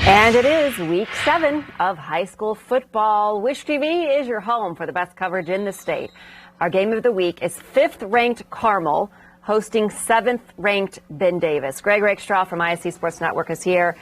And it is week 7 of high school football. Wish TV is your home for the best coverage in the state. Our game of the week is 5th-ranked Carmel hosting 7th-ranked Ben Davis. Greg Rakestraw from ISC Sports Network is here.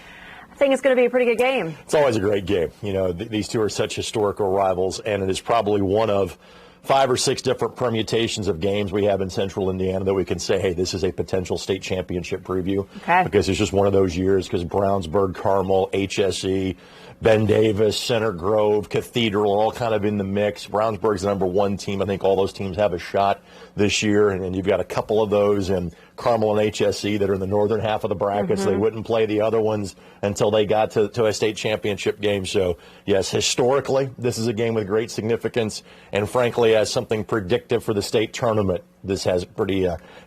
I think it's going to be a pretty good game. It's always a great game. You know, these two are such historical rivals, and it is probably one of 5 or 6 different permutations of games we have in Central Indiana that we can say, hey, this is a potential state championship preview. Okay. Because it's just one of those years because Brownsburg, Carmel, HSE, Ben Davis, Center Grove, Cathedral, all kind of in the mix. Brownsburg's the #1 team. I think all those teams have a shot this year, and you've got a couple of those in Carmel and HSE that are in the northern half of the bracket, so they wouldn't play the other ones until they got to a state championship game. So, yes, historically, this is a game with great significance, and frankly, as something predictive for the state tournament, this has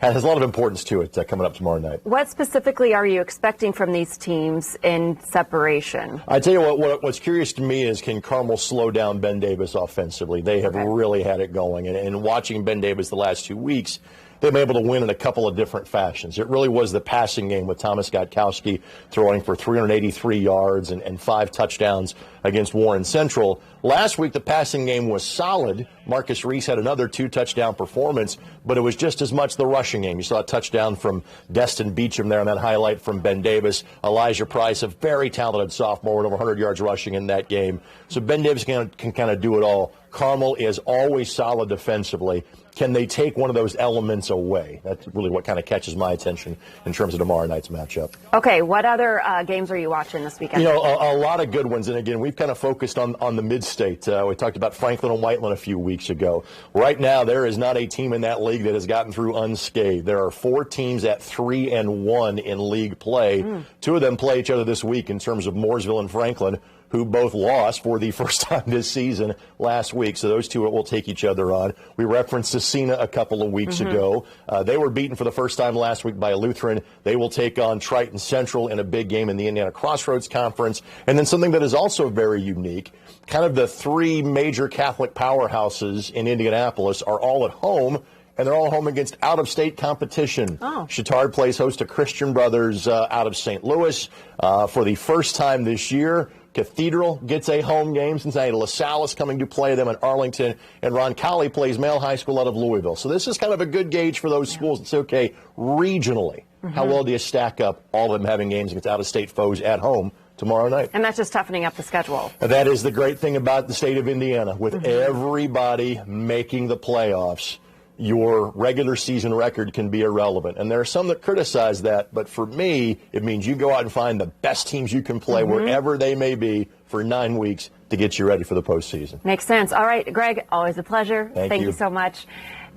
has a lot of importance to it coming up tomorrow night. What specifically are you expecting from these teams in separation? I tell you what's curious to me is can Carmel slow down Ben Davis offensively? They have really had it going, and watching Ben Davis the last 2 weeks, they've been able to win in a couple of different fashions. It really was the passing game with Thomas Gotkowski throwing for 383 yards and 5 touchdowns against Warren Central. Last week, the passing game was solid. Marcus Reese had another 2-touchdown performance, but it was just as much the rushing game. You saw a touchdown from Destin Beecham there on that highlight from Ben Davis. Elijah Price, a very talented sophomore with over 100 yards rushing in that game. So Ben Davis can kind of do it all. Carmel is always solid defensively. Can they take one of those elements away? That's really what kind of catches my attention in terms of tomorrow night's matchup. Okay, what other games are you watching this weekend? You know, a lot of good ones. And again, we've kind of focused on the mid-state. We talked about Franklin and Whiteland a few weeks ago. Right now, there is not a team in that league that has gotten through unscathed. There are 4 teams at 3-1 in league play. 2 of them play each other this week in terms of Mooresville and Franklin, who both lost for the first time this season last week. So those 2 will take each other on. We referenced Cecina a couple of weeks ago. They were beaten for the first time last week by Lutheran. They will take on Triton Central in a big game in the Indiana Crossroads Conference. And then something that is also very unique, kind of the 3 major Catholic powerhouses in Indianapolis are all at home, and they're all home against out-of-state competition. Chittard plays host to Christian Brothers out of St. Louis for the first time this year. Cathedral gets a home game. Cincinnati LaSalle is coming to play them in Arlington, and Roncalli plays Male High School out of Louisville. So this is kind of a good gauge for those schools. It's okay regionally. How well do you stack up, all of them having games against out-of-state foes at home tomorrow night? And that's just toughening up the schedule. That is the great thing about the state of Indiana. With everybody making the playoffs, your regular season record can be irrelevant. And there are some that criticize that, but for me, it means you go out and find the best teams you can play wherever they may be for 9 weeks to get you ready for the postseason. Makes sense. All right, Greg, always a pleasure. Thank you So much.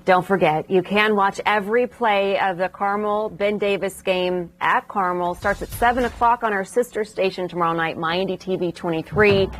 Don't forget, you can watch every play of the Carmel-Ben Davis game at Carmel. Starts at 7 o'clock on our sister station tomorrow night, My Indy TV 23.